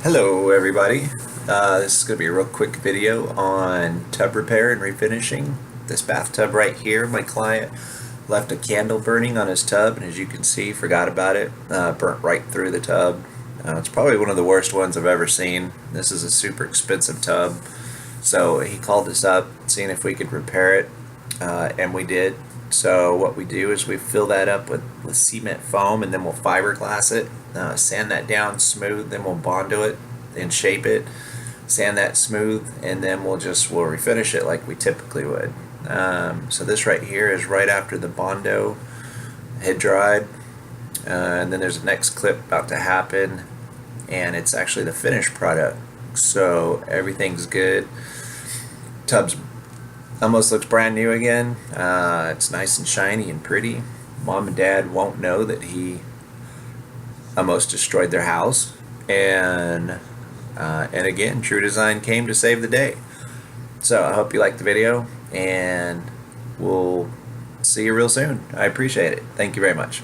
Hello everybody. This is going to be a real quick video on tub repair and refinishing. This bathtub right here, my client left a candle burning on his tub, and as you can see, forgot about it. Burnt right through the tub. It's probably one of the worst ones I've ever seen. This is a super expensive tub. So he called us up, seeing if we could repair it, and we did. So what we do is we fill that up with cement foam, and then we'll fiberglass it, sand that down smooth, then we'll Bondo it and shape it, sand that smooth, and then we'll refinish it like we typically would. So this right here is right after the Bondo had dried, and then there's a next clip about to happen, and it's actually the finished product. So everything's good. Tub's almost looks brand new again. It's nice and shiny and pretty. Mom and Dad won't know that he almost destroyed their house, and again, Tru-Design came to save the day. So I hope you liked the video, and we'll see you real soon. I appreciate it. Thank you very much.